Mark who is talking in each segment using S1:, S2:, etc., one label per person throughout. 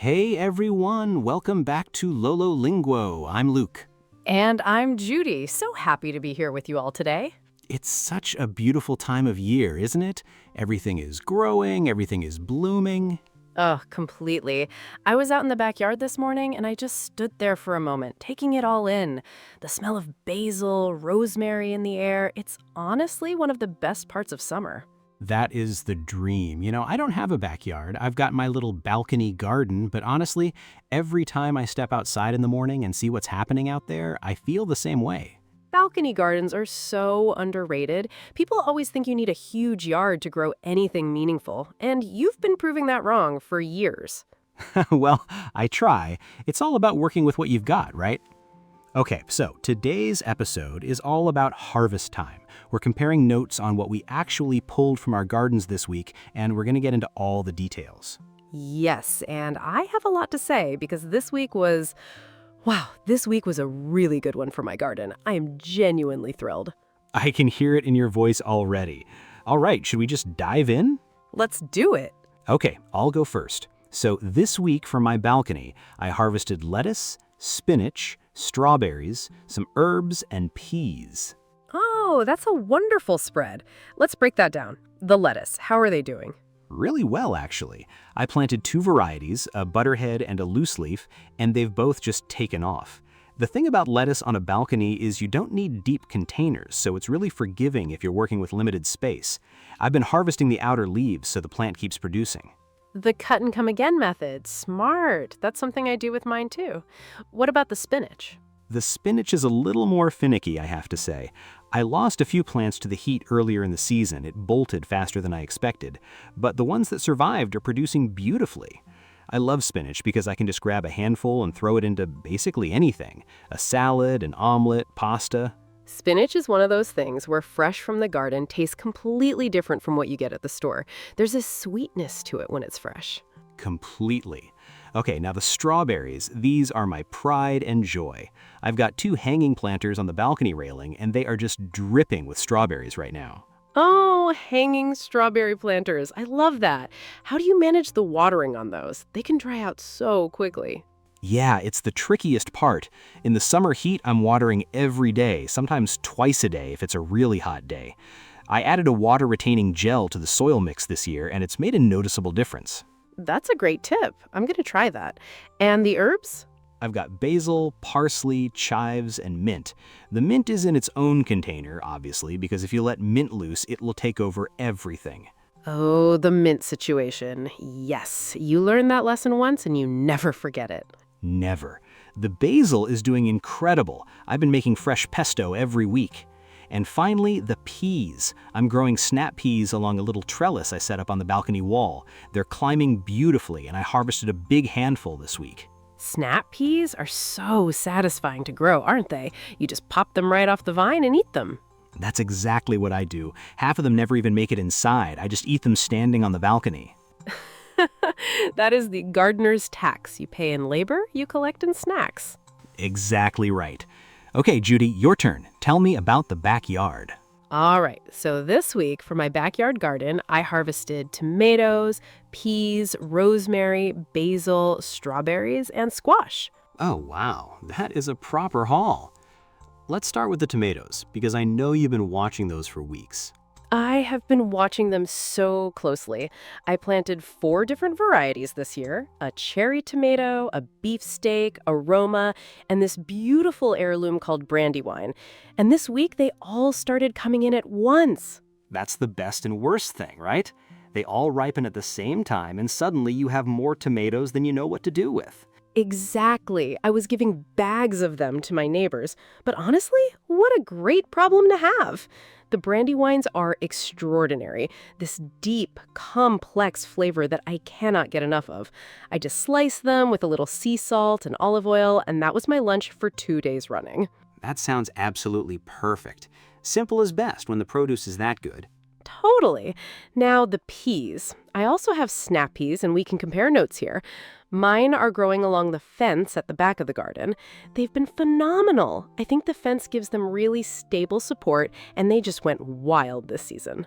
S1: Hey everyone, welcome back to Lolo Linguo. I'm Luke.
S2: And I'm Judy. So happy to be here with you all today.
S1: It's such a beautiful time of year, isn't it? Everything is growing, everything is blooming.
S2: Oh, completely. I was out in the backyard this morning and I just stood there for a moment, taking it all in. The smell of basil, rosemary in the air. It's honestly one of the best parts of summer.
S1: That is the dream. I don't have a backyard. I've got my little balcony garden, but honestly, every time I step outside in the morning and see what's happening out there, I feel the same way.
S2: Balcony gardens are so underrated. People always think you need a huge yard to grow anything meaningful, and you've been proving that wrong for years.
S1: Well, I try. It's all about working with what you've got, right? Okay, so today's episode is all about harvest time. We're comparing notes on what we actually pulled from our gardens this week, and we're going to get into all the details.
S2: Yes, and I have a lot to say because this week was a really good one for my garden. I am genuinely thrilled.
S1: I can hear it in your voice already. All right, should we just dive in?
S2: Let's do it.
S1: Okay, I'll go first. So this week from my balcony, I harvested lettuce, spinach, strawberries, some herbs, and peas.
S2: Oh, that's a wonderful spread. Let's break that down. The lettuce, how are they doing?
S1: Really well, actually. I planted two varieties, a butterhead and a loose leaf, and they've both just taken off. The thing about lettuce on a balcony is you don't need deep containers, so it's really forgiving if you're working with limited space. I've been harvesting the outer leaves so the plant keeps producing.
S2: The cut and come again method. Smart. That's something I do with mine too. What about the spinach?
S1: The spinach is a little more finicky, I have to say. I lost a few plants to the heat earlier in the season. It bolted faster than I expected. But the ones that survived are producing beautifully. I love spinach because I can just grab a handful and throw it into basically anything. A salad, an omelet, pasta.
S2: Spinach is one of those things where fresh from the garden tastes completely different from what you get at the store. There's a sweetness to it when it's fresh.
S1: Completely. Okay, now the strawberries, these are my pride and joy. I've got two hanging planters on the balcony railing, and they are just dripping with strawberries right now.
S2: Oh, hanging strawberry planters. I love that. How do you manage the watering on those? They can dry out so quickly.
S1: Yeah, it's the trickiest part. In the summer heat, I'm watering every day, sometimes twice a day if it's a really hot day. I added a water-retaining gel to the soil mix this year, and it's made a noticeable difference.
S2: That's a great tip. I'm going to try that. And the herbs?
S1: I've got basil, parsley, chives, and mint. The mint is in its own container, obviously, because if you let mint loose, it will take over everything.
S2: Oh, the mint situation. Yes, you learned that lesson once and you never forget it.
S1: Never. The basil is doing incredible. I've been making fresh pesto every week. And finally, the peas. I'm growing snap peas along a little trellis I set up on the balcony wall. They're climbing beautifully, and I harvested a big handful this week.
S2: Snap peas are so satisfying to grow, aren't they? You just pop them right off the vine and eat them.
S1: That's exactly what I do. Half of them never even make it inside. I just eat them standing on the balcony.
S2: That is the gardener's tax. You pay in labor, you collect in snacks.
S1: Exactly right. Okay, Judy, your turn. Tell me about the backyard.
S2: All right, so this week for my backyard garden, I harvested tomatoes, peas, rosemary, basil, strawberries, and squash.
S1: Oh, wow. That is a proper haul. Let's start with the tomatoes, because I know you've been watching those for weeks.
S2: I have been watching them so closely. I planted 4 different varieties this year: a cherry tomato, a beefsteak, a Roma, and this beautiful heirloom called Brandywine. And this week, they all started coming in at once.
S1: That's the best and worst thing, right? They all ripen at the same time, and suddenly you have more tomatoes than you know what to do with.
S2: Exactly. I was giving bags of them to my neighbors. But honestly, what a great problem to have. The Brandywines are extraordinary. This deep, complex flavor that I cannot get enough of. I just sliced them with a little sea salt and olive oil, and that was my lunch for 2 days running.
S1: That sounds absolutely perfect. Simple is best when the produce is that good.
S2: Totally. Now, the peas. I also have snap peas, and we can compare notes here. Mine are growing along the fence at the back of the garden. They've been phenomenal. I think the fence gives them really stable support, and they just went wild this season.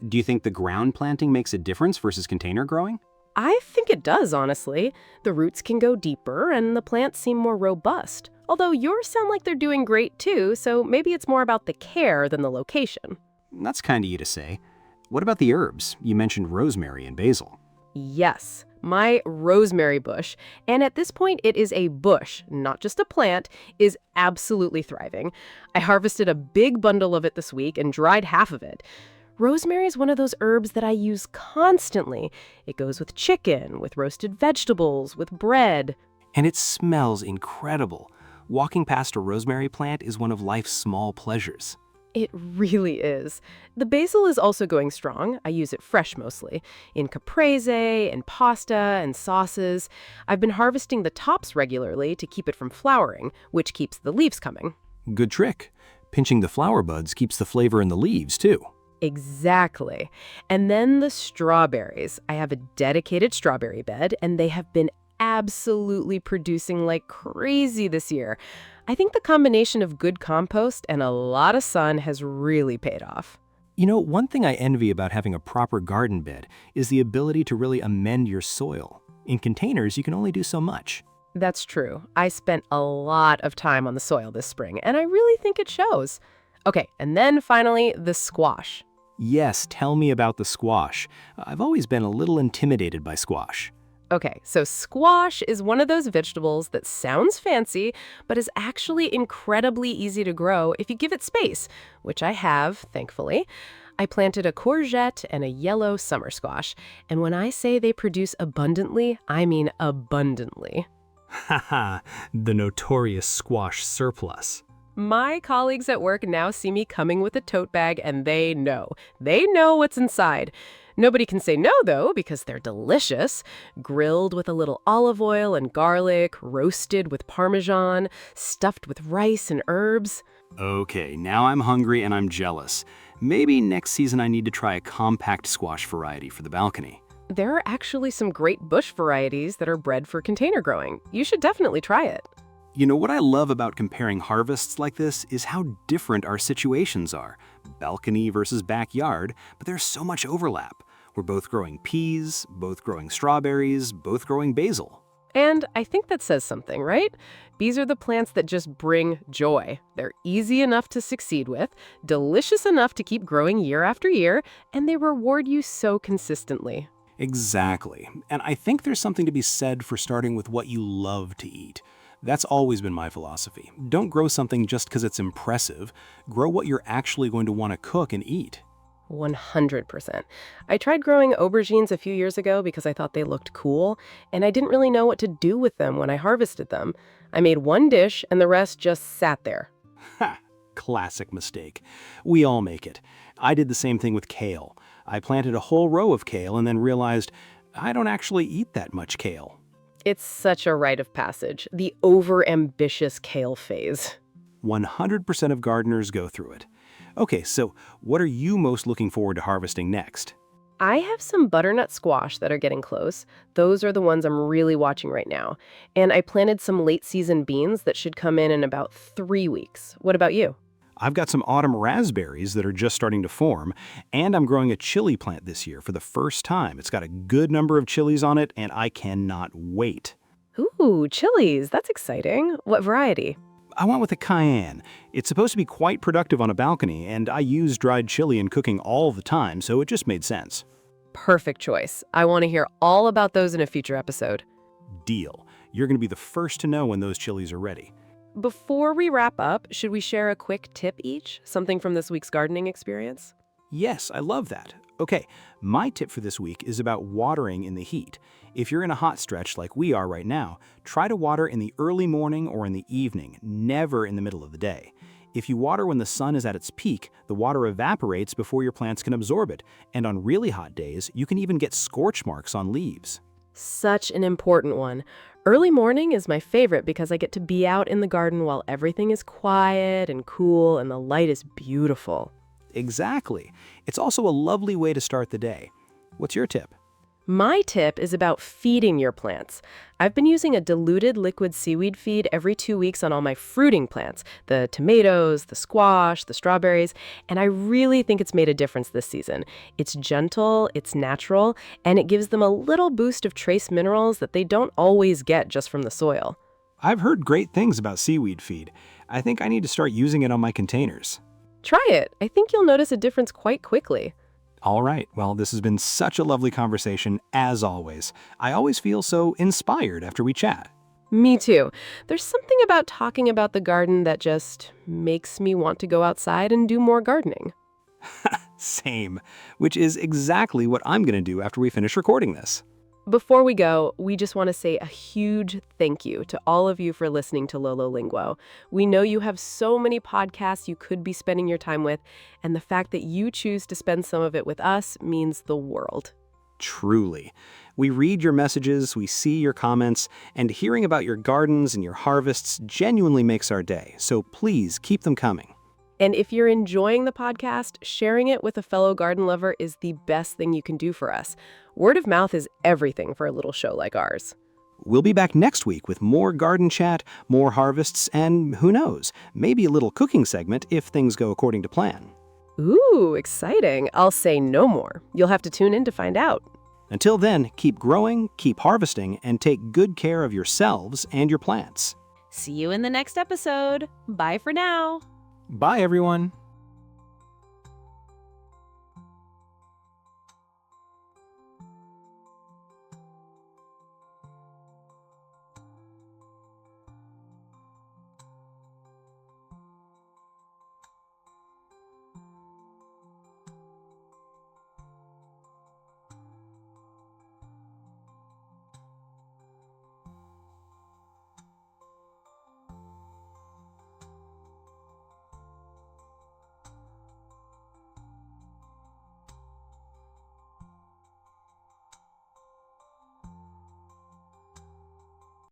S1: Do you think the ground planting makes a difference versus container growing?
S2: I think it does, honestly. The roots can go deeper and the plants seem more robust. Although yours sound like they're doing great too, so maybe it's more about the care than the location.
S1: That's kind of you to say. What about the herbs? You mentioned rosemary and basil.
S2: Yes, my rosemary bush, and at this point it is a bush, not just a plant, is absolutely thriving. I harvested a big bundle of it this week and dried half of it. Rosemary is one of those herbs that I use constantly. It goes with chicken, with roasted vegetables, with bread.
S1: And it smells incredible. Walking past a rosemary plant is one of life's small pleasures.
S2: It really is. The basil is also going strong. I use it fresh mostly, in caprese and pasta and sauces. I've been harvesting the tops regularly to keep it from flowering, which keeps the leaves coming.
S1: Good trick. Pinching the flower buds keeps the flavor in the leaves, too.
S2: Exactly. And then the strawberries. I have a dedicated strawberry bed, and they have been absolutely producing like crazy this year. I think the combination of good compost and a lot of sun has really paid off.
S1: You know, one thing I envy about having a proper garden bed is the ability to really amend your soil. In containers, you can only do so much.
S2: That's true. I spent a lot of time on the soil this spring, and I really think it shows. Okay, and then finally, the squash.
S1: Yes, tell me about the squash. I've always been a little intimidated by squash.
S2: Okay, so squash is one of those vegetables that sounds fancy, but is actually incredibly easy to grow if you give it space, which I have, thankfully. I planted a courgette and a yellow summer squash, and when I say they produce abundantly, I mean abundantly.
S1: Haha, the notorious squash surplus.
S2: My colleagues at work now see me coming with a tote bag, and they know. They know what's inside. Nobody can say no, though, because they're delicious. Grilled with a little olive oil and garlic, roasted with Parmesan, stuffed with rice and herbs.
S1: Okay, now I'm hungry and I'm jealous. Maybe next season I need to try a compact squash variety for the balcony.
S2: There are actually some great bush varieties that are bred for container growing. You should definitely try it.
S1: You know, what I love about comparing harvests like this is how different our situations are. Balcony versus backyard, but there's so much overlap. We're both growing peas, both growing strawberries, both growing basil.
S2: And I think that says something, right? These are the plants that just bring joy. They're easy enough to succeed with, delicious enough to keep growing year after year, and they reward you so consistently.
S1: Exactly. And I think there's something to be said for starting with what you love to eat. That's always been my philosophy. Don't grow something just because it's impressive. Grow what you're actually going to want to cook and eat.
S2: 100%. I tried growing aubergines a few years ago because I thought they looked cool, and I didn't really know what to do with them when I harvested them. I made one dish, and the rest just sat there.
S1: Ha! Classic mistake. We all make it. I did the same thing with kale. I planted a whole row of kale and then realized I don't actually eat that much kale.
S2: It's such a rite of passage, the over-ambitious kale phase.
S1: 100% of gardeners go through it. Okay, so what are you most looking forward to harvesting next?
S2: I have some butternut squash that are getting close. Those are the ones I'm really watching right now. And I planted some late-season beans that should come in about 3 weeks. What about you?
S1: I've got some autumn raspberries that are just starting to form, and I'm growing a chili plant this year for the first time. It's got a good number of chilies on it, and I cannot wait.
S2: Ooh, chilies. That's exciting. What variety?
S1: I went with a cayenne. It's supposed to be quite productive on a balcony, and I use dried chili in cooking all the time, so it just made sense.
S2: Perfect choice. I want to hear all about those in a future episode.
S1: Deal. You're going to be the first to know when those chilies are ready.
S2: Before we wrap up, should we share a quick tip each? Something from this week's gardening experience?
S1: Yes, I love that. Okay, my tip for this week is about watering in the heat. If you're in a hot stretch like we are right now, try to water in the early morning or in the evening, never in the middle of the day. If you water when the sun is at its peak, the water evaporates before your plants can absorb it, and on really hot days, you can even get scorch marks on leaves.
S2: Such an important one. Early morning is my favorite because I get to be out in the garden while everything is quiet and cool and the light is beautiful.
S1: Exactly. It's also a lovely way to start the day. What's your tip?
S2: My tip is about feeding your plants. I've been using a diluted liquid seaweed feed every 2 weeks on all my fruiting plants, the tomatoes, the squash, the strawberries, and I really think it's made a difference this season. It's gentle, it's natural, and it gives them a little boost of trace minerals that they don't always get just from the soil.
S1: I've heard great things about seaweed feed. I think I need to start using it on my containers.
S2: Try it. I think you'll notice a difference quite quickly.
S1: All right, well, this has been such a lovely conversation, as always. I always feel so inspired after we chat.
S2: Me too. There's something about talking about the garden that just makes me want to go outside and do more gardening.
S1: Same, which is exactly what I'm going to do after we finish recording this.
S2: Before we go, we just want to say a huge thank you to all of you for listening to Lolo Linguo. We know you have so many podcasts you could be spending your time with, and the fact that you choose to spend some of it with us means the world.
S1: Truly. We read your messages, we see your comments, and hearing about your gardens and your harvests genuinely makes our day, so please keep them coming.
S2: And if you're enjoying the podcast, sharing it with a fellow garden lover is the best thing you can do for us. Word of mouth is everything for a little show like ours.
S1: We'll be back next week with more garden chat, more harvests, and who knows, maybe a little cooking segment if things go according to plan.
S2: Ooh, exciting. I'll say no more. You'll have to tune in to find out.
S1: Until then, keep growing, keep harvesting, and take good care of yourselves and your plants.
S3: See you in the next episode. Bye for now.
S1: Bye, everyone.